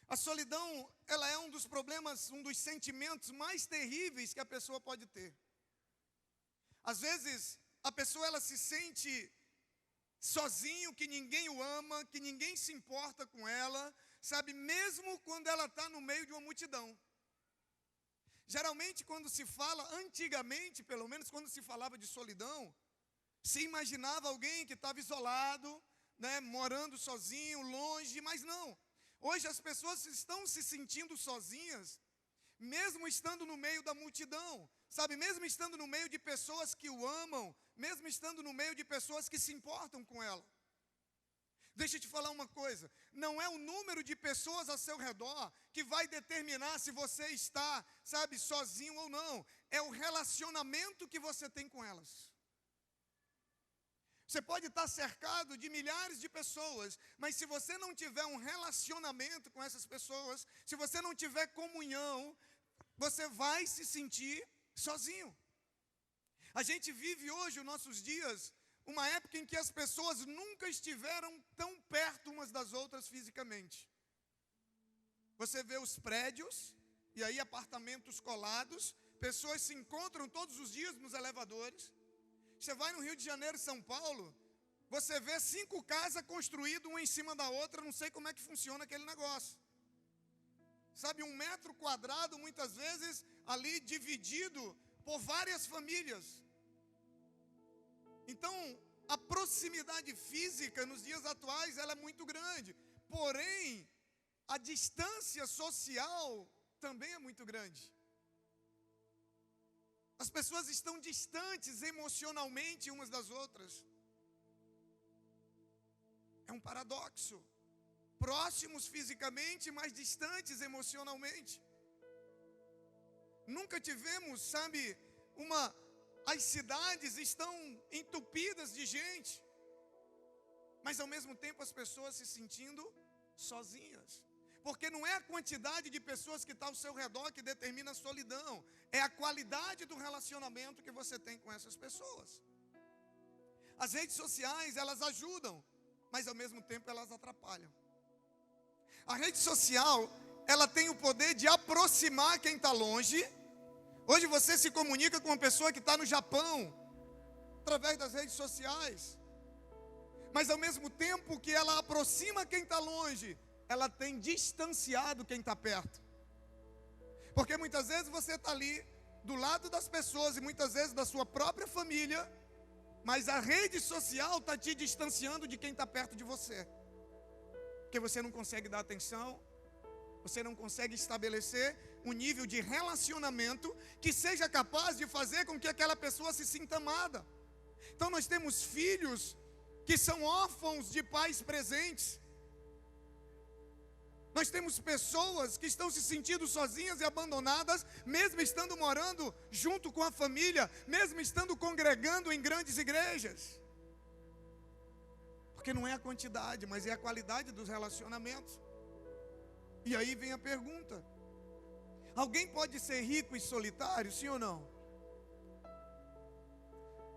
A solidão, ela é um dos problemas, um dos sentimentos mais terríveis que a pessoa pode ter. Às vezes, a pessoa ela se sente sozinho, que ninguém o ama, que ninguém se importa com ela, sabe, mesmo quando ela está no meio de uma multidão. Geralmente, quando se fala, antigamente, pelo menos quando se falava de solidão, se imaginava alguém que estava isolado, né, morando sozinho, longe, mas não. Hoje as pessoas estão se sentindo sozinhas, mesmo estando no meio da multidão, sabe, mesmo estando no meio de pessoas que o amam, mesmo estando no meio de pessoas que se importam com ela. Deixa eu te falar uma coisa, não é o número de pessoas ao seu redor que vai determinar se você está, sabe, sozinho ou não. É o relacionamento que você tem com elas. Você pode estar cercado de milhares de pessoas, mas se você não tiver um relacionamento com essas pessoas, se você não tiver comunhão, você vai se sentir sozinho. A gente vive hoje, os nossos dias, uma época em que as pessoas nunca estiveram tão perto umas das outras fisicamente. Você vê os prédios, e aí apartamentos colados, pessoas se encontram todos os dias nos elevadores. Você vai no Rio de Janeiro, São Paulo, você vê 5 casas construídas uma em cima da outra, não sei como é que funciona aquele negócio. Sabe, 1 metro quadrado, muitas vezes, ali dividido por várias famílias. Então, a proximidade física nos dias atuais, ela é muito grande. Porém, a distância social também é muito grande. As pessoas estão distantes emocionalmente umas das outras. É um paradoxo. Próximos fisicamente, mas distantes emocionalmente. Nunca tivemos, sabe, as cidades estão entupidas de gente, mas ao mesmo tempo as pessoas se sentindo sozinhas. Porque não é a quantidade de pessoas que está ao seu redor que determina a solidão, é a qualidade do relacionamento que você tem com essas pessoas. As redes sociais, elas ajudam, mas ao mesmo tempo elas atrapalham. A rede social, ela tem o poder de aproximar quem está longe. Hoje você se comunica com uma pessoa que está no Japão, através das redes sociais. Mas ao mesmo tempo que ela aproxima quem está longe, ela tem distanciado quem está perto. Porque muitas vezes você está ali, do lado das pessoas, e muitas vezes da sua própria família, mas a rede social está te distanciando de quem está perto de você. Porque você não consegue dar atenção, você não consegue estabelecer um nível de relacionamento que seja capaz de fazer com que aquela pessoa se sinta amada. Então nós temos filhos que são órfãos de pais presentes. Nós temos pessoas que estão se sentindo sozinhas e abandonadas, mesmo estando morando junto com a família, mesmo estando congregando em grandes igrejas. Porque não é a quantidade, mas é a qualidade dos relacionamentos. E aí vem a pergunta: alguém pode ser rico e solitário, sim ou não?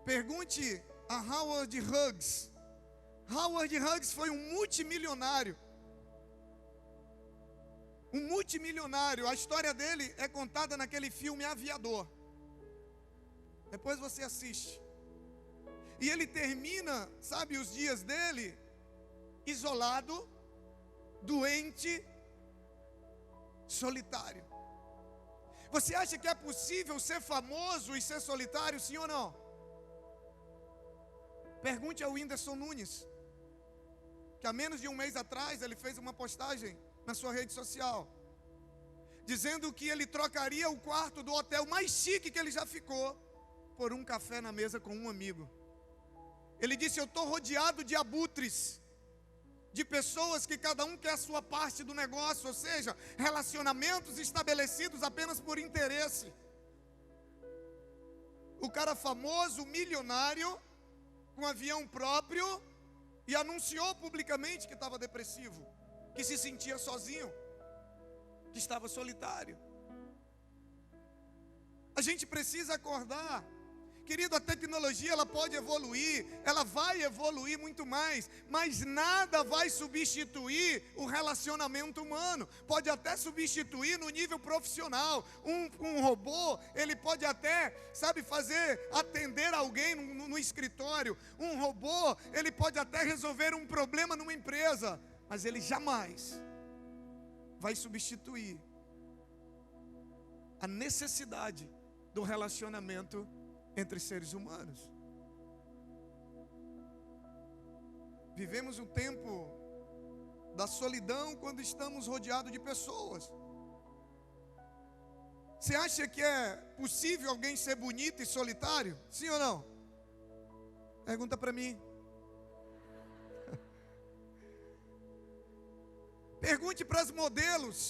Pergunte a Howard Hughes. Howard Hughes foi um multimilionário. A história dele é contada naquele filme Aviador. Depois você assiste. E ele termina, sabe, os dias dele isolado, doente, solitário. Você acha que é possível ser famoso e ser solitário, sim ou não? Pergunte ao Whindersson Nunes, que há menos de um mês atrás ele fez uma postagem na sua rede social, dizendo que ele trocaria o quarto do hotel mais chique que ele já ficou por um café na mesa com um amigo. Ele disse: eu estou rodeado de abutres, de pessoas que cada um quer a sua parte do negócio, ou seja, relacionamentos estabelecidos apenas por interesse. O cara famoso, milionário, com avião próprio, e anunciou publicamente que estava depressivo, que se sentia sozinho, que estava solitário. A gente precisa acordar Querido, a tecnologia ela pode evoluir, ela vai evoluir muito mais, mas nada vai substituir o relacionamento humano. Pode até substituir no nível profissional. Um robô, ele pode até, atender alguém no escritório. Um robô, ele pode até resolver um problema numa empresa, mas ele jamais vai substituir a necessidade do relacionamento entre seres humanos. Vivemos um tempo da solidão quando estamos rodeados de pessoas. Você acha que é possível alguém ser bonito e solitário? Sim ou não? Pergunta para mim. Pergunte para as modelos.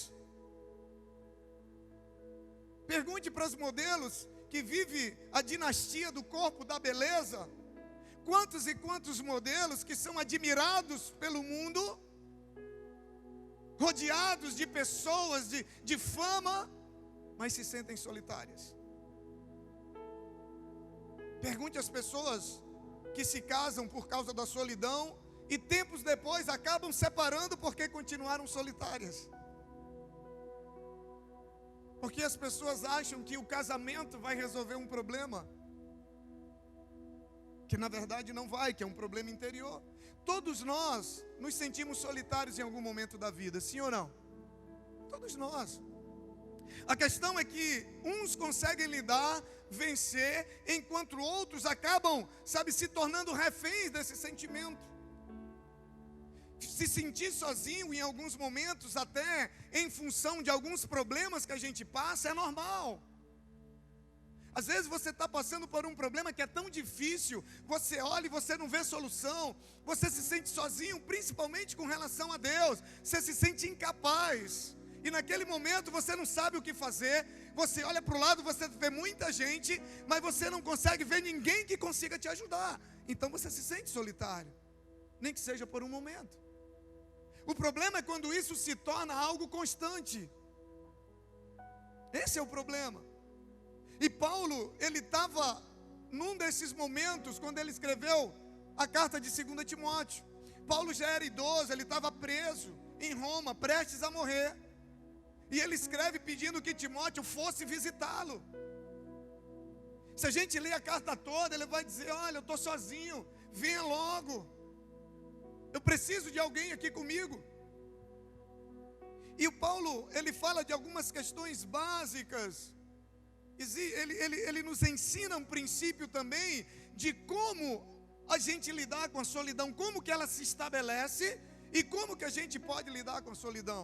Pergunte para os modelos que vive a dinastia do corpo da beleza. Quantos e quantos modelos que são admirados pelo mundo, rodeados de pessoas de fama, mas se sentem solitárias. Pergunte às pessoas que se casam por causa da solidão e tempos depois acabam separando porque continuaram solitárias. Porque as pessoas acham que o casamento vai resolver um problema, que na verdade não vai, que é um problema interior. Todos nós nos sentimos solitários em algum momento da vida, sim ou não? Todos nós. A questão é que uns conseguem lidar, vencer, enquanto outros acabam, se tornando reféns desse sentimento. Se sentir sozinho em alguns momentos, até em função de alguns problemas que a gente passa, é normal. Às vezes você está passando por um problema que é tão difícil, você olha e você não vê solução, você se sente sozinho, principalmente com relação a Deus, você se sente incapaz, e naquele momento você não sabe o que fazer, você olha para o lado, você vê muita gente, mas você não consegue ver ninguém que consiga te ajudar, então você se sente solitário, nem que seja por um momento. O problema é quando isso se torna algo constante. Esse é o problema. E Paulo, ele estava num desses momentos, quando ele escreveu a carta de 2 Timóteo. Paulo já era idoso, ele estava preso em Roma, prestes a morrer. E ele escreve pedindo que Timóteo fosse visitá-lo. Se a gente ler a carta toda, ele vai dizer: olha, eu estou sozinho, venha logo. Eu preciso de alguém aqui comigo. E o Paulo, ele fala de algumas questões básicas. Ele nos ensina um princípio também de como a gente lidar com a solidão, como que ela se estabelece e como que a gente pode lidar com a solidão.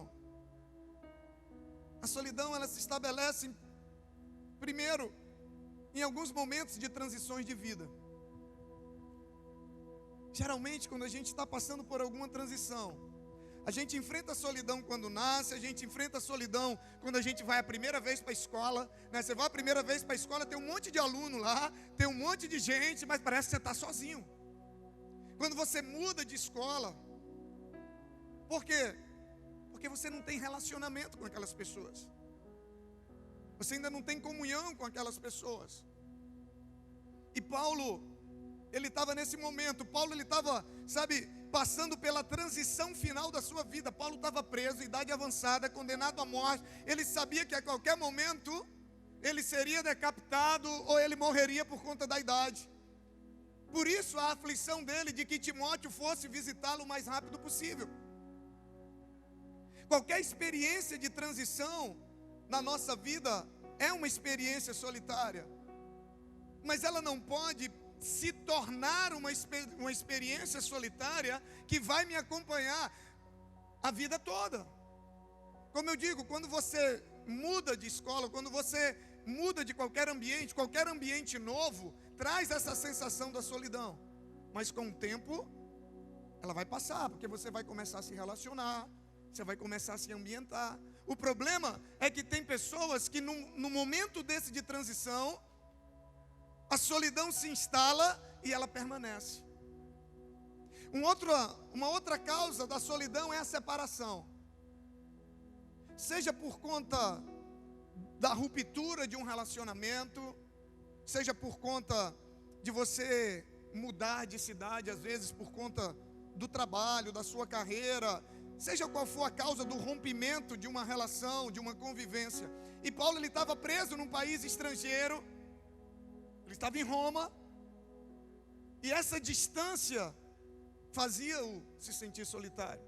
A solidão, ela se estabelece, primeiro, em alguns momentos de transições de vida. Geralmente, quando a gente está passando por alguma transição, a gente enfrenta a solidão quando nasce, a gente enfrenta a solidão quando a gente vai a primeira vez para a escola, né? Você vai a primeira vez para a escola, tem um monte de aluno lá, tem um monte de gente, mas parece que você está sozinho. Quando você muda de escola, por quê? Porque você não tem relacionamento com aquelas pessoas. Você ainda não tem comunhão com aquelas pessoas. E Paulo, ele estava nesse momento. Paulo, ele estava, passando pela transição final da sua vida. Paulo estava preso, idade avançada, condenado à morte. Ele sabia que a qualquer momento ele seria decapitado ou ele morreria por conta da idade. Por isso a aflição dele de que Timóteo fosse visitá-lo o mais rápido possível. Qualquer experiência de transição na nossa vida é uma experiência solitária, mas ela não pode se tornar uma experiência solitária que vai me acompanhar a vida toda. Como eu digo, quando você muda de escola, quando você muda de qualquer ambiente novo, traz essa sensação da solidão. Mas com o tempo, ela vai passar, porque você vai começar a se relacionar, você vai começar a se ambientar. O problema é que tem pessoas que no momento desse de transição, a solidão se instala e ela permanece. Uma outra causa da solidão é a separação. Seja por conta da ruptura de um relacionamento, seja por conta de você mudar de cidade, às vezes por conta do trabalho, da sua carreira, seja qual for a causa do rompimento de uma relação, de uma convivência. E Paulo, ele estava preso num país estrangeiro, ele estava em Roma, e essa distância fazia-o se sentir solitário.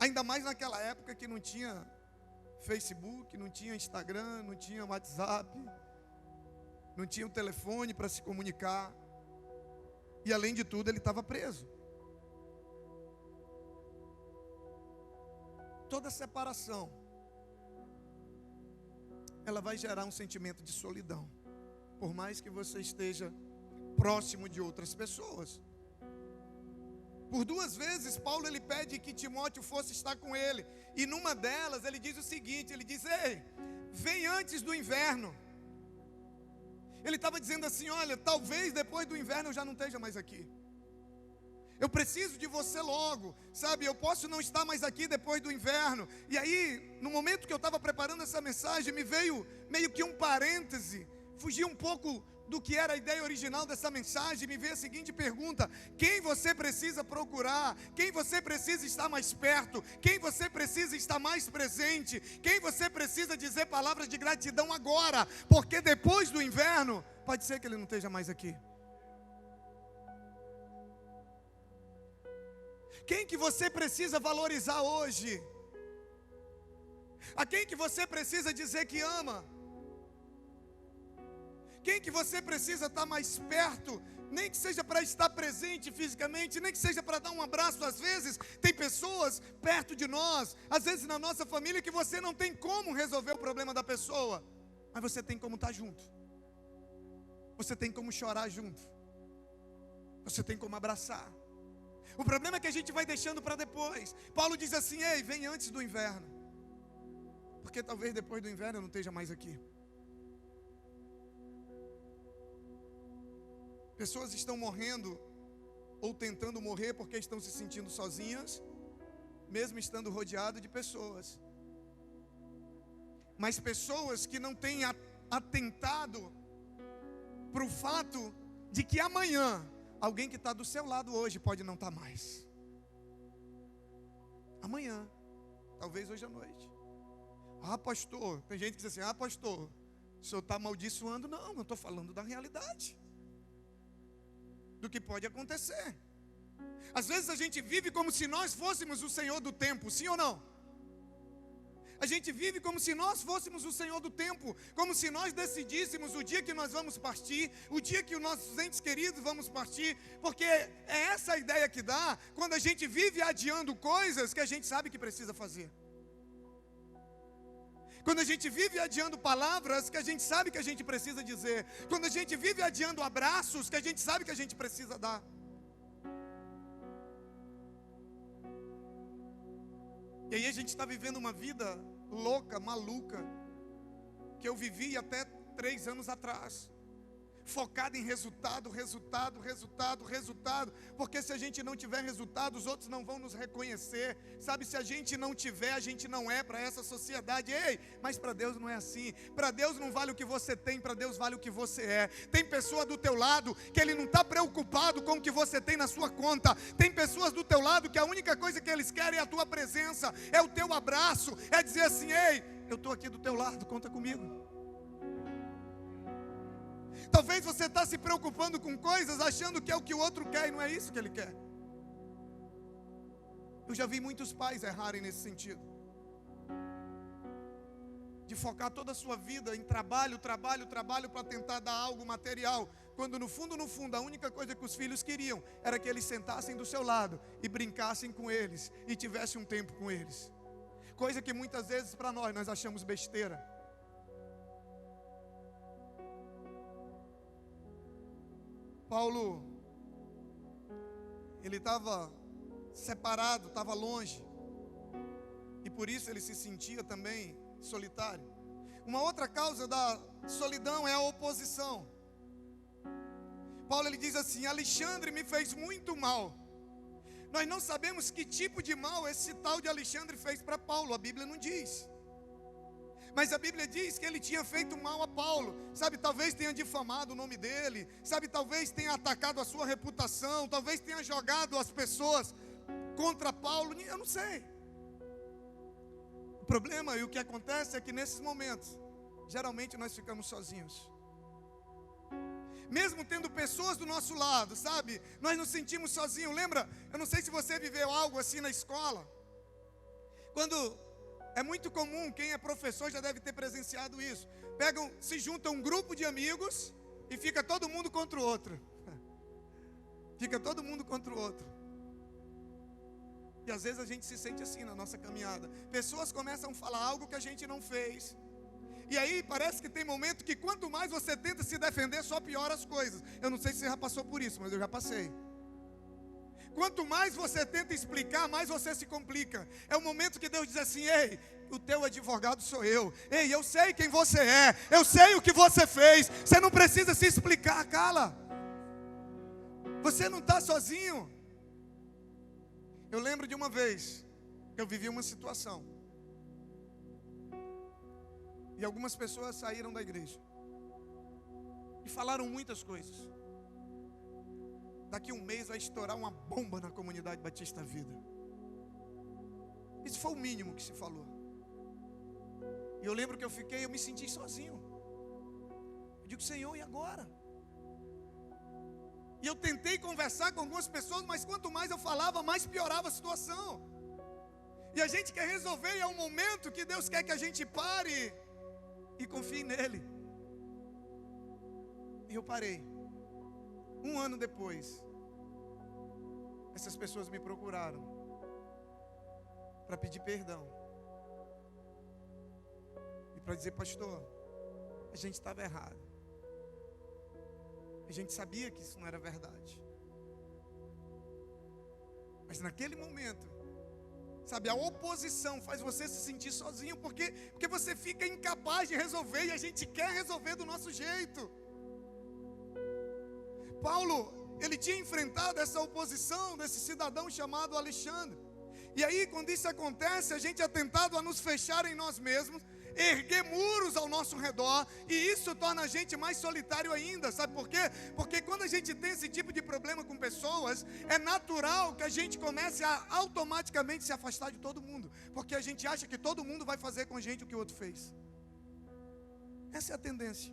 Ainda mais naquela época que não tinha Facebook, não tinha Instagram, não tinha WhatsApp, não tinha o telefone para se comunicar. E além de tudo, ele estava preso. Toda separação, ela vai gerar um sentimento de solidão, por mais que você esteja próximo de outras pessoas. Por 2 vezes, Paulo, ele pede que Timóteo fosse estar com ele. E numa delas, ele diz o seguinte, ele diz: ei, vem antes do inverno. Ele estava dizendo assim: olha, talvez depois do inverno eu já não esteja mais aqui. Eu preciso de você logo, sabe? Eu posso não estar mais aqui depois do inverno. E aí, no momento que eu estava preparando essa mensagem, me veio meio que um parêntese, fugi um pouco do que era a ideia original dessa mensagem. Me veio a seguinte pergunta: quem você precisa procurar? Quem você precisa estar mais perto? Quem você precisa estar mais presente? Quem você precisa dizer palavras de gratidão agora? Porque depois do inverno, pode ser que ele não esteja mais aqui. Quem que você precisa valorizar hoje? A quem que você precisa dizer que ama? Quem que você precisa estar mais perto? Nem que seja para estar presente fisicamente, nem que seja para dar um abraço. Às vezes tem pessoas perto de nós, às vezes na nossa família, que você não tem como resolver o problema da pessoa, mas você tem como estar junto. Você tem como chorar junto. Você tem como abraçar. O problema é que a gente vai deixando para depois. Paulo diz assim: ei, vem antes do inverno, porque talvez depois do inverno eu não esteja mais aqui. Pessoas estão morrendo ou tentando morrer porque estão se sentindo sozinhas, mesmo estando rodeado de pessoas. Mas pessoas que não têm atentado para o fato de que amanhã alguém que está do seu lado hoje pode não estar mais. Amanhã, talvez hoje à noite. Ah, pastor, tem gente que diz assim: ah, pastor, o senhor está amaldiçoando. Não, eu estou falando da realidade, do que pode acontecer. Às vezes a gente vive como se nós fôssemos o Senhor do tempo, sim ou não? A gente vive como se nós fôssemos o Senhor do tempo, como se nós decidíssemos o dia que nós vamos partir, o dia que os nossos entes queridos vamos partir, porque é essa a ideia que dá quando a gente vive adiando coisas que a gente sabe que precisa fazer. Quando a gente vive adiando palavras que a gente sabe que a gente precisa dizer. Quando a gente vive adiando abraços que a gente sabe que a gente precisa dar. E aí a gente está vivendo uma vida louca, maluca, que eu vivi até 3 anos atrás. Focado em resultado, porque se a gente não tiver resultado, os outros não vão nos reconhecer, sabe? Se a gente não tiver, a gente não é para essa sociedade. Ei, mas para Deus não é assim. Para Deus não vale o que você tem, para Deus vale o que você é. Tem pessoa do teu lado que ele não está preocupado com o que você tem na sua conta. Tem pessoas do teu lado que a única coisa que eles querem é a tua presença, é o teu abraço, é dizer assim: ei, eu estou aqui do teu lado, conta comigo. Talvez você está se preocupando com coisas, achando que é o que o outro quer, e não é isso que ele quer. Eu já vi muitos pais errarem nesse sentido, de focar toda a sua vida em trabalho para tentar dar algo material, quando no fundo, a única coisa que os filhos queriam era que eles sentassem do seu lado e brincassem com eles, e tivessem um tempo com eles. Coisa que muitas vezes para nós achamos besteira. Paulo, ele estava separado, estava longe, e por isso ele se sentia também solitário. Uma outra causa da solidão é a oposição. Paulo, ele diz assim: Alexandre me fez muito mal. Nós não sabemos que tipo de mal esse tal de Alexandre fez para Paulo, a Bíblia não diz. Mas a Bíblia diz que ele tinha feito mal a Paulo. Sabe, talvez tenha difamado o nome dele. Sabe, talvez tenha atacado a sua reputação. Talvez tenha jogado as pessoas contra Paulo. Eu não sei. O problema e o que acontece é que nesses momentos, geralmente nós ficamos sozinhos. Mesmo tendo pessoas do nosso lado, sabe? Nós nos sentimos sozinhos. Lembra? Eu não sei se você viveu algo assim na escola. Quando... É muito comum, quem é professor já deve ter presenciado isso. Se junta um grupo de amigos e fica todo mundo contra o outro. Fica todo mundo contra o outro. E às vezes a gente se sente assim na nossa caminhada. Pessoas começam a falar algo que a gente não fez. E aí parece que tem momento que quanto mais você tenta se defender, só piora as coisas. Eu não sei se você já passou por isso, mas eu já passei. Quanto mais você tenta explicar, mais você se complica. É o momento que Deus diz assim: ei, o teu advogado sou eu. Ei, eu sei quem você é. Eu sei o que você fez. Você não precisa se explicar, cala. Você não está sozinho. Eu lembro de uma vez que eu vivi uma situação. E algumas pessoas saíram da igreja. E falaram muitas coisas. Daqui um mês vai estourar uma bomba na comunidade Batista Vida. Isso foi o mínimo que se falou. E eu lembro que eu me senti sozinho. Eu digo: Senhor, e agora? E eu tentei conversar com algumas pessoas, mas quanto mais eu falava, mais piorava a situação. E a gente quer resolver, e é um momento que Deus quer que a gente pare e confie nele. E eu parei. Um ano depois, essas pessoas me procuraram para pedir perdão e para dizer: pastor, a gente estava errado. A gente sabia que isso não era verdade. Mas naquele momento, sabe, a oposição faz você se sentir sozinho, porque você fica incapaz de resolver, e a gente quer resolver do nosso jeito. Paulo, ele tinha enfrentado essa oposição desse cidadão chamado Alexandre. E aí, quando isso acontece, a gente é tentado a nos fechar em nós mesmos, erguer muros ao nosso redor, e isso torna a gente mais solitário ainda. Sabe por quê? Porque quando a gente tem esse tipo de problema com pessoas, é natural que a gente comece a automaticamente se afastar de todo mundo, porque a gente acha que todo mundo vai fazer com a gente o que o outro fez. Essa é a tendência.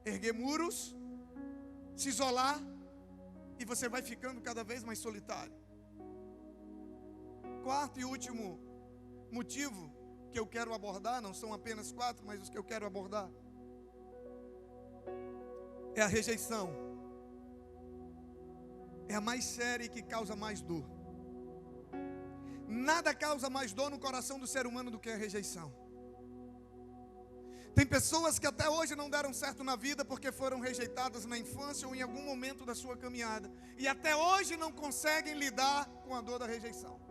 Erguer muros, se isolar, e você vai ficando cada vez mais solitário. Quarto e último motivo que eu quero abordar, não são apenas 4, mas os que eu quero abordar, é a rejeição. É a mais séria e que causa mais dor. Nada causa mais dor no coração do ser humano do que a rejeição. Tem pessoas que até hoje não deram certo na vida porque foram rejeitadas na infância ou em algum momento da sua caminhada, e até hoje não conseguem lidar com a dor da rejeição.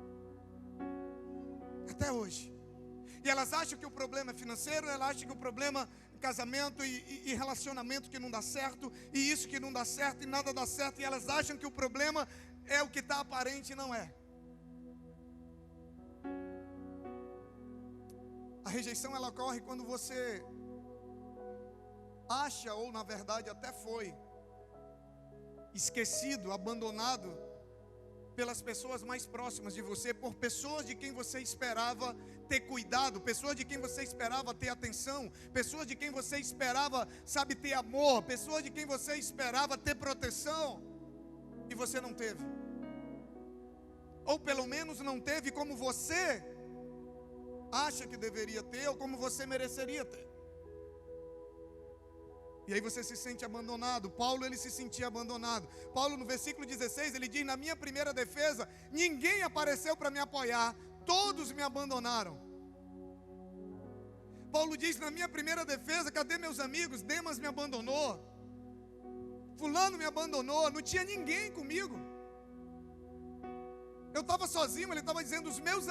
Até hoje. E elas acham que o problema é financeiro, elas acham que o problema é casamento e relacionamento que não dá certo, e isso que não dá certo e nada dá certo, e elas acham que o problema é o que está aparente e não é. A rejeição, ela ocorre quando você acha, ou na verdade até foi esquecido, abandonado pelas pessoas mais próximas de você, por pessoas de quem você esperava ter cuidado, pessoas de quem você esperava ter atenção, pessoas de quem você esperava, sabe, ter amor, pessoas de quem você esperava ter proteção, e você não teve, ou pelo menos não teve como você acha que deveria ter, ou como você mereceria ter. E aí você se sente abandonado. Paulo, ele se sentia abandonado. Paulo, no versículo 16, ele diz: na minha primeira defesa, ninguém apareceu para me apoiar, todos me abandonaram. Paulo diz: na minha primeira defesa, cadê meus amigos? Demas me abandonou, fulano me abandonou, não tinha ninguém comigo. Eu estava sozinho. Ele estava dizendo: os meus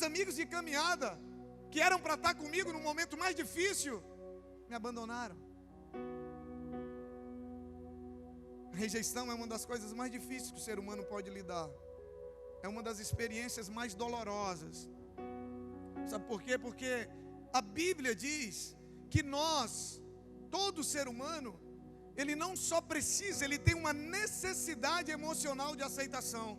amigos de caminhada, que eram para estar comigo no momento mais difícil, me abandonaram. A rejeição é uma das coisas mais difíceis que o ser humano pode lidar. É uma das experiências mais dolorosas. Sabe por quê? Porque a Bíblia diz que nós, todo ser humano, ele não só precisa, ele tem uma necessidade emocional de aceitação.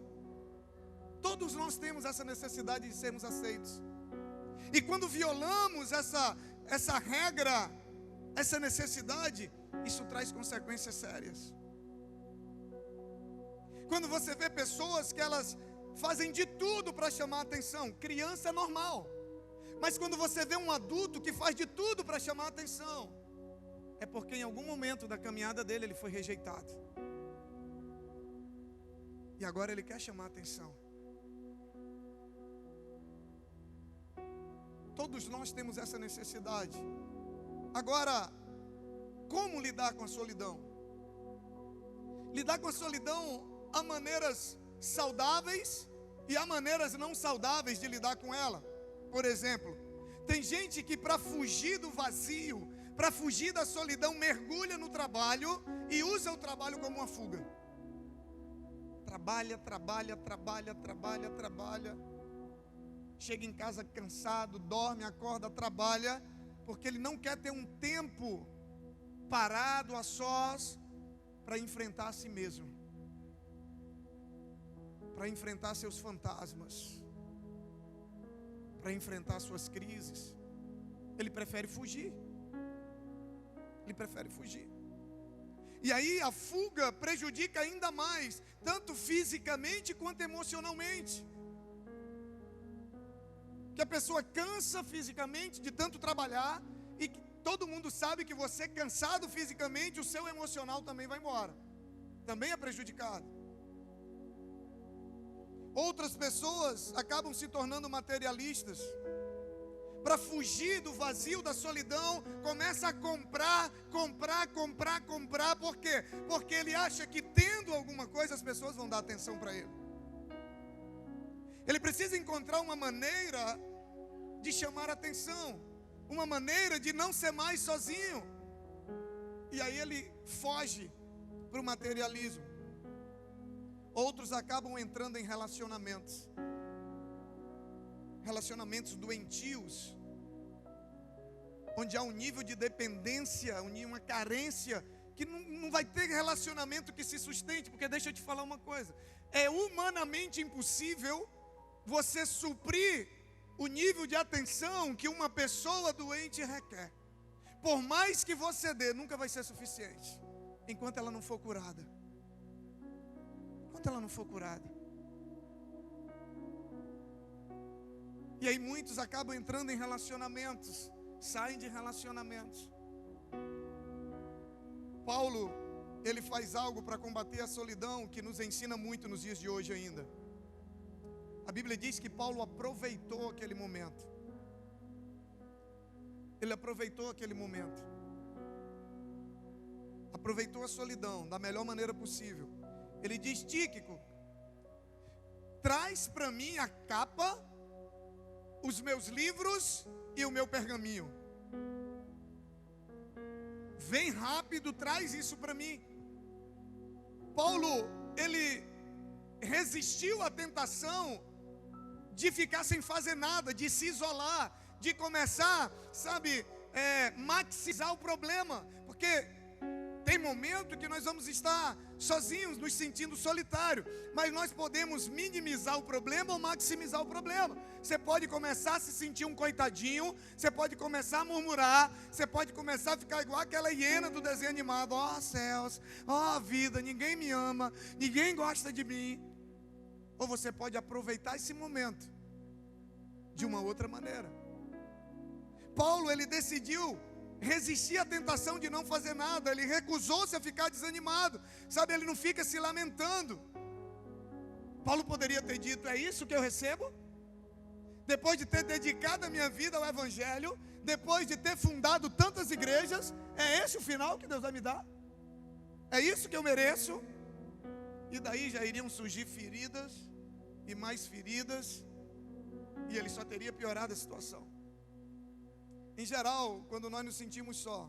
Todos nós temos essa necessidade de sermos aceitos. E quando violamos essa regra, essa necessidade, isso traz consequências sérias. Quando você vê pessoas que elas fazem de tudo para chamar a atenção, criança é normal. Mas quando você vê um adulto que faz de tudo para chamar a atenção, é porque em algum momento da caminhada dele ele foi rejeitado. E agora ele quer chamar a atenção. Todos nós temos essa necessidade. Agora, como lidar com a solidão? Lidar com a solidão há maneiras saudáveis e há maneiras não saudáveis de lidar com ela. Por exemplo, tem gente que para fugir do vazio, para fugir da solidão, mergulha no trabalho e usa o trabalho como uma fuga. Trabalha. Chega em casa cansado, dorme, acorda, trabalha, porque ele não quer ter um tempo parado, a sós, para enfrentar a si mesmo, para enfrentar seus fantasmas, para enfrentar suas crises. Ele prefere fugir. E aí a fuga prejudica ainda mais, tanto fisicamente quanto emocionalmente. Que a pessoa cansa fisicamente de tanto trabalhar, e todo mundo sabe que você cansado fisicamente, o seu emocional também vai embora, também é prejudicado. Outras pessoas acabam se tornando materialistas. Para fugir do vazio, da solidão, começa a comprar. Por quê? Porque ele acha que tendo alguma coisa as pessoas vão dar atenção para ele. Ele precisa encontrar uma maneira de chamar a atenção, uma maneira de não ser mais sozinho. E aí ele foge para o materialismo. Outros acabam entrando em relacionamentos doentios, onde há um nível de dependência, uma carência, que não vai ter relacionamento que se sustente. Porque deixa eu te falar uma coisa, é humanamente impossível você suprir o nível de atenção que uma pessoa doente requer. Por mais que você dê, nunca vai ser suficiente, enquanto ela não for curada. E aí muitos acabam entrando em relacionamentos, saem de relacionamentos. Paulo, ele faz algo para combater a solidão que nos ensina muito nos dias de hoje ainda. A Bíblia diz que Paulo aproveitou aquele momento. Ele aproveitou aquele momento. Aproveitou a solidão da melhor maneira possível. Ele diz: Tíquico, traz para mim a capa, os meus livros e o meu pergaminho. Vem rápido, traz isso para mim. Paulo, ele resistiu à tentação de ficar sem fazer nada, de se isolar, de começar, maximizar o problema. Porque tem momento que nós vamos estar sozinhos, nos sentindo solitários, mas nós podemos minimizar o problema ou maximizar o problema. Você pode começar a se sentir um coitadinho, você pode começar a murmurar, você pode começar a ficar igual aquela hiena do desenho animado: ó céus, ó vida, ninguém me ama, ninguém gosta de mim. Ou você pode aproveitar esse momento de uma outra maneira. Paulo, ele decidiu resistir à tentação de não fazer nada. Ele recusou-se a ficar desanimado. Ele não fica se lamentando. Paulo poderia ter dito: é isso que eu recebo? Depois de ter dedicado a minha vida ao Evangelho, depois de ter fundado tantas igrejas, é esse o final que Deus vai me dar? É isso que eu mereço? E daí já iriam surgir feridas e mais feridas, e ele só teria piorado a situação. Em geral, quando nós nos sentimos só,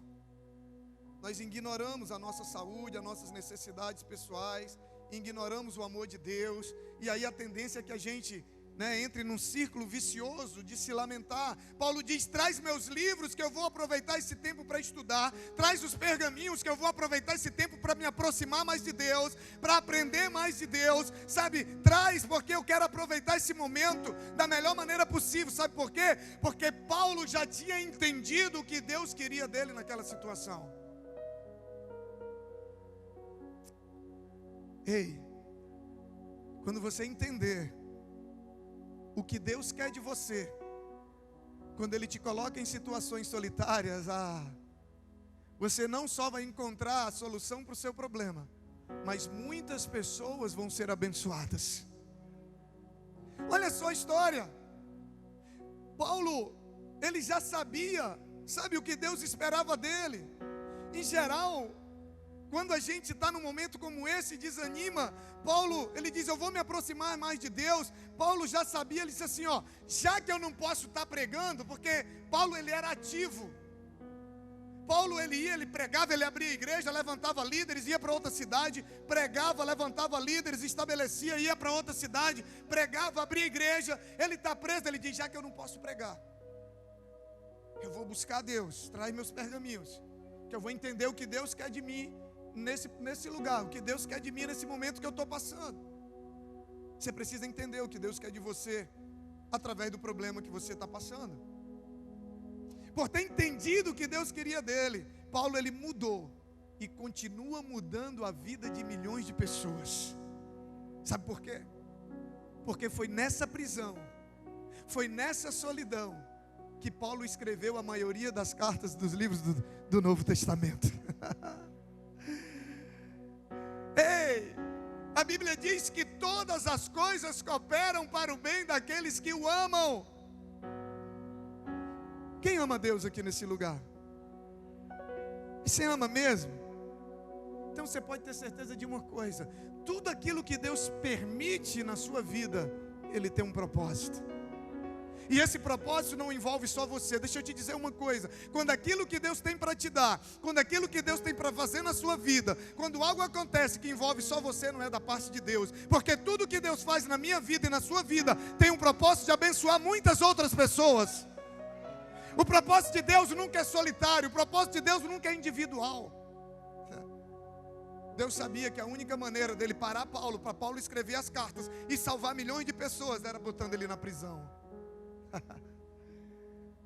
nós ignoramos a nossa saúde, as nossas necessidades pessoais, ignoramos o amor de Deus, e aí a tendência é que a gente entre num círculo vicioso de se lamentar. Paulo diz: traz meus livros que eu vou aproveitar esse tempo para estudar, traz os pergaminhos que eu vou aproveitar esse tempo para me aproximar mais de Deus, para aprender mais de Deus, sabe? Traz, porque eu quero aproveitar esse momento da melhor maneira possível. Sabe por quê? Porque Paulo já tinha entendido o que Deus queria dele naquela situação. Ei, quando você entender o que Deus quer de você, quando Ele te coloca em situações solitárias, você não só vai encontrar a solução para o seu problema, mas muitas pessoas vão ser abençoadas. Olha só a história. Paulo, ele já sabia, sabe o que Deus esperava dele. Em geral, quando a gente está num momento como esse, desanima, Paulo, ele diz: eu vou me aproximar mais de Deus. Paulo já sabia, ele disse assim, já que eu não posso estar pregando, porque Paulo, ele era ativo. Paulo, ele pregava, ele abria a igreja, levantava líderes, ia para outra cidade, pregava, levantava líderes, estabelecia, ia para outra cidade, pregava, abria a igreja. Ele está preso, ele diz: já que eu não posso pregar, eu vou buscar Deus, traz meus pergaminhos, que eu vou entender o que Deus quer de mim nesse lugar, o que Deus quer de mim nesse momento que eu estou passando. Você precisa entender o que Deus quer de você através do problema que você está passando. Por ter entendido o que Deus queria dele, Paulo, ele mudou e continua mudando a vida de milhões de pessoas. Sabe por quê? Porque foi nessa prisão, foi nessa solidão que Paulo escreveu a maioria das cartas dos livros do Novo Testamento. Ei, a Bíblia diz que todas as coisas cooperam para o bem daqueles que o amam. Quem ama Deus aqui nesse lugar? E você ama mesmo? Então você pode ter certeza de uma coisa: tudo aquilo que Deus permite na sua vida, Ele tem um propósito. E esse propósito não envolve só você. Deixa eu te dizer uma coisa: quando aquilo que Deus tem para te dar, quando aquilo que Deus tem para fazer na sua vida, quando algo acontece que envolve só você, não é da parte de Deus. Porque tudo que Deus faz na minha vida e na sua vida tem um propósito de abençoar muitas outras pessoas. O propósito de Deus nunca é solitário, o propósito de Deus nunca é individual. Deus sabia que a única maneira dele parar Paulo, para Paulo escrever as cartas e salvar milhões de pessoas, era botando ele na prisão.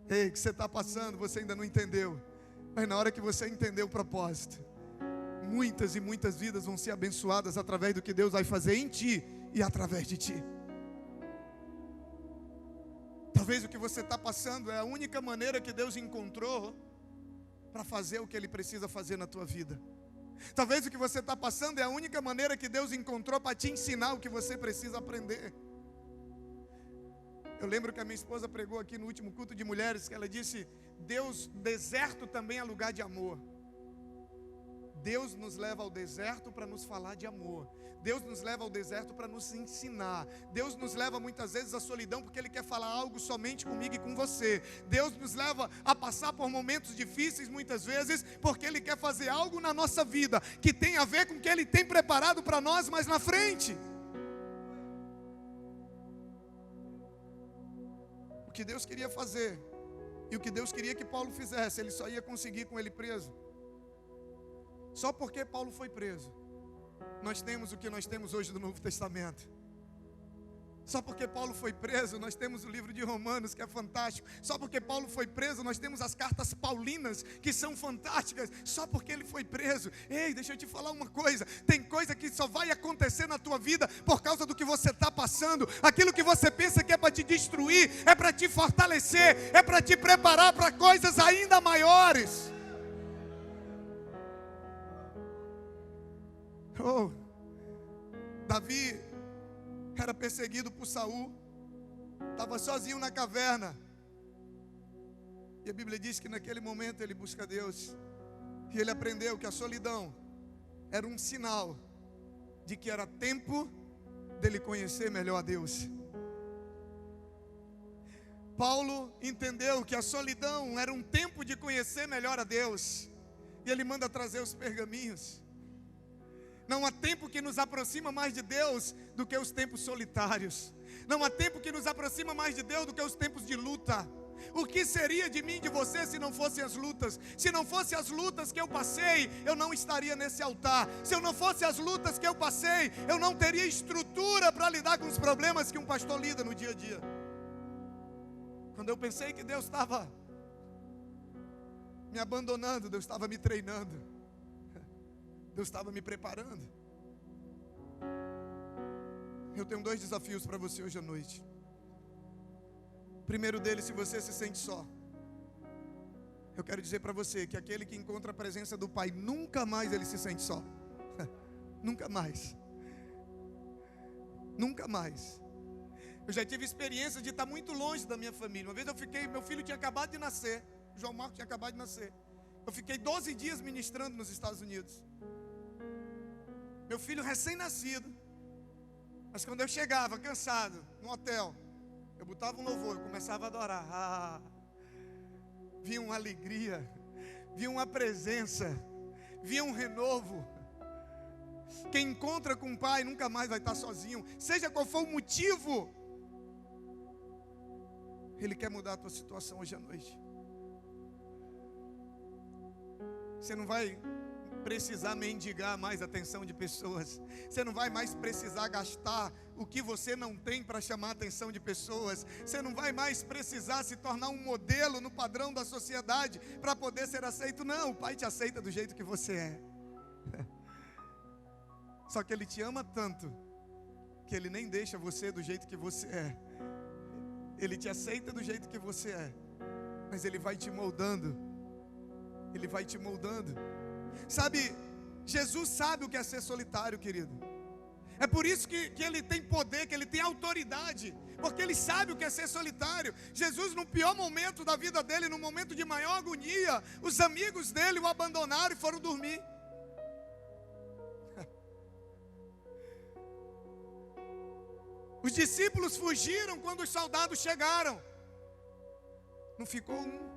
Ei, o que você está passando, você ainda não entendeu. Mas na hora que você entender o propósito, muitas e muitas vidas vão ser abençoadas através do que Deus vai fazer em ti e através de ti. Talvez o que você está passando é a única maneira que Deus encontrou para fazer o que Ele precisa fazer na tua vida. Talvez o que você está passando é a única maneira que Deus encontrou para te ensinar o que você precisa aprender. Eu lembro que a minha esposa pregou aqui no último culto de mulheres, que ela disse: Deus, deserto também é lugar de amor. Deus nos leva ao deserto para nos falar de amor. Deus nos leva ao deserto para nos ensinar. Deus nos leva muitas vezes à solidão porque Ele quer falar algo somente comigo e com você. Deus nos leva a passar por momentos difíceis muitas vezes porque Ele quer fazer algo na nossa vida que tem a ver com o que Ele tem preparado para nós mais na frente. O que Deus queria fazer e o que Deus queria que Paulo fizesse, Ele só ia conseguir com ele preso. Só porque Paulo foi preso, nós temos o que nós temos hoje do Novo Testamento. Só porque Paulo foi preso, nós temos o livro de Romanos, que é fantástico. Só porque Paulo foi preso, nós temos as cartas paulinas, que são fantásticas. Só porque ele foi preso. Ei, deixa eu te falar uma coisa: tem coisa que só vai acontecer na tua vida por causa do que você está passando. Aquilo que você pensa que é para te destruir, é para te fortalecer, é para te preparar para coisas ainda maiores. Oh, Davi era perseguido por Saul, estava sozinho na caverna, e a Bíblia diz que naquele momento ele busca Deus, e ele aprendeu que a solidão era um sinal de que era tempo dele conhecer melhor a Deus. Paulo entendeu que a solidão era um tempo de conhecer melhor a Deus, e ele manda trazer os pergaminhos. Não há tempo que nos aproxima mais de Deus do que os tempos solitários. Não há tempo que nos aproxima mais de Deus do que os tempos de luta. O que seria de mim e de você se não fossem as lutas? Se não fossem as lutas que eu passei, eu não estaria nesse altar. Se eu não fosse as lutas que eu passei, eu não teria estrutura para lidar com os problemas que um pastor lida no dia a dia. Quando eu pensei que Deus estava me abandonando, Deus estava me treinando, Deus estava me preparando. Eu tenho 2 desafios para você hoje à noite. O primeiro deles, se você se sente só, eu quero dizer para você que aquele que encontra a presença do Pai, nunca mais ele se sente só. Nunca mais. Nunca mais. Eu já tive experiência de estar muito longe da minha família. Uma vez meu filho tinha acabado de nascer, João Marcos tinha acabado de nascer. Eu fiquei 12 dias ministrando nos Estados Unidos. Meu filho recém-nascido. Mas quando eu chegava cansado no hotel, eu botava um louvor, eu começava a adorar. Via uma alegria, via uma presença, via um renovo. Quem encontra com o Pai nunca mais vai estar sozinho. Seja qual for o motivo, Ele quer mudar a tua situação hoje à noite. Você não vai precisar mendigar mais a atenção de pessoas. Você não vai mais precisar gastar o que você não tem para chamar a atenção de pessoas. Você não vai mais precisar se tornar um modelo no padrão da sociedade para poder ser aceito. Não, o Pai te aceita do jeito que você é. Só que Ele te ama tanto que Ele nem deixa você do jeito que você é. Ele te aceita do jeito que você é, mas Ele vai te moldando. Ele vai te moldando. Sabe, Jesus sabe o que é ser solitário, querido. É por isso que Ele tem poder, que Ele tem autoridade, porque Ele sabe o que é ser solitário. Jesus, no pior momento da vida dele, no momento de maior agonia, os amigos dele o abandonaram e foram dormir. Os discípulos fugiram quando os soldados chegaram. Não ficou um.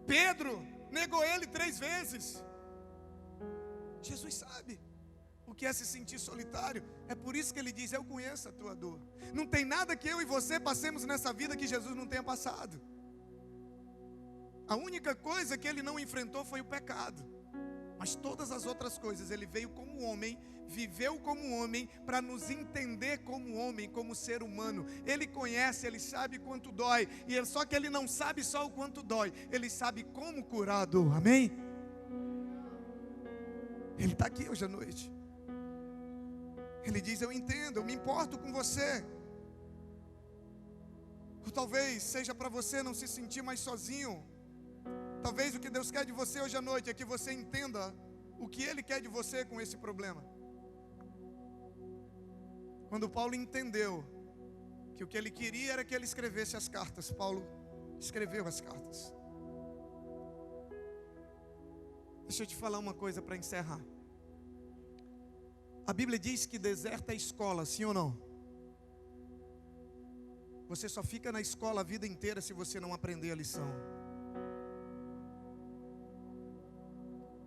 Pedro negou ele 3 vezes. Jesus sabe o que é se sentir solitário. É por isso que Ele diz: eu conheço a tua dor. Não tem nada que eu e você passemos nessa vida que Jesus não tenha passado. A única coisa que Ele não enfrentou foi o pecado. Mas todas as outras coisas Ele veio como homem, viveu como homem, para nos entender como homem, como ser humano. Ele conhece, Ele sabe quanto dói. Só que Ele não sabe só o quanto dói, Ele sabe como curar a dor, amém? Ele está aqui hoje à noite. Ele diz: eu entendo, eu me importo com você. Ou talvez seja para você não se sentir mais sozinho. Talvez o que Deus quer de você hoje à noite é que você entenda o que Ele quer de você com esse problema. Quando Paulo entendeu que o que ele queria era que ele escrevesse as cartas, Paulo escreveu as cartas. Deixa eu te falar uma coisa para encerrar. A Bíblia diz que deserto é escola, sim ou não? Você só fica na escola a vida inteira se você não aprender a lição.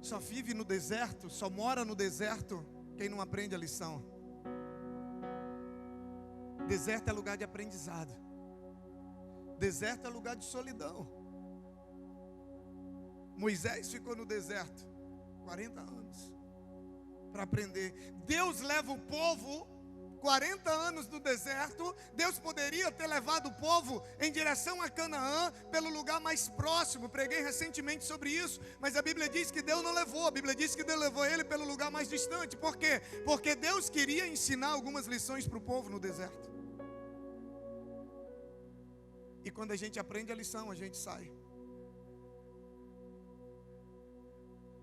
Só vive no deserto, só mora no deserto quem não aprende a lição. Deserto é lugar de aprendizado. Deserto é lugar de solidão. Moisés ficou no deserto 40 anos para aprender. Deus leva o povo 40 anos no deserto. Deus poderia ter levado o povo em direção a Canaã, pelo lugar mais próximo. Preguei recentemente sobre isso, mas a Bíblia diz que Deus não levou. A Bíblia diz que Deus levou ele pelo lugar mais distante. Por quê? Porque Deus queria ensinar algumas lições para o povo no deserto. E quando a gente aprende a lição, a gente sai.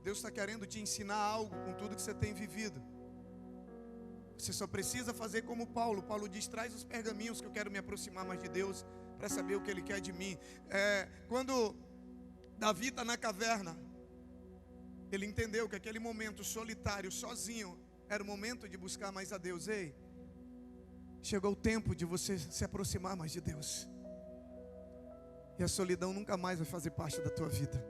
Deus está querendo te ensinar algo com tudo que você tem vivido. Você só precisa fazer como Paulo. Paulo diz: traz os pergaminhos que eu quero me aproximar mais de Deus, para saber o que Ele quer de mim. Quando Davi está na caverna, ele entendeu que aquele momento solitário, sozinho, era o momento de buscar mais a Deus. Ei, chegou o tempo de você se aproximar mais de Deus. E a solidão nunca mais vai fazer parte da tua vida.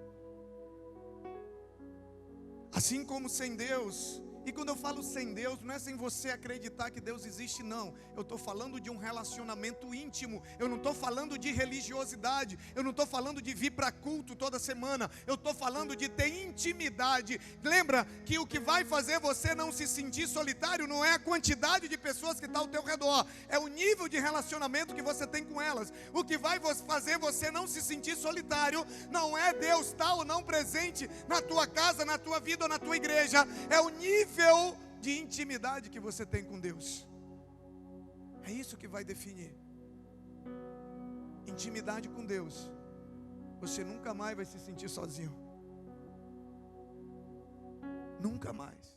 Assim como sem Deus. E quando eu falo sem Deus, não é sem você acreditar que Deus existe, não. Eu estou falando de um relacionamento íntimo. Eu não estou falando de religiosidade. Eu não estou falando de vir para culto toda semana. Eu estou falando de ter intimidade. Lembra que o que vai fazer você não se sentir solitário não é a quantidade de pessoas que está ao teu redor. É o nível de relacionamento que você tem com elas. O que vai fazer você não se sentir solitário não é Deus estar ou não presente na tua casa, na tua vida ou na tua igreja. É o nível de intimidade que você tem com Deus. É isso que vai definir. Intimidade com Deus. Você nunca mais vai se sentir sozinho. Nunca mais.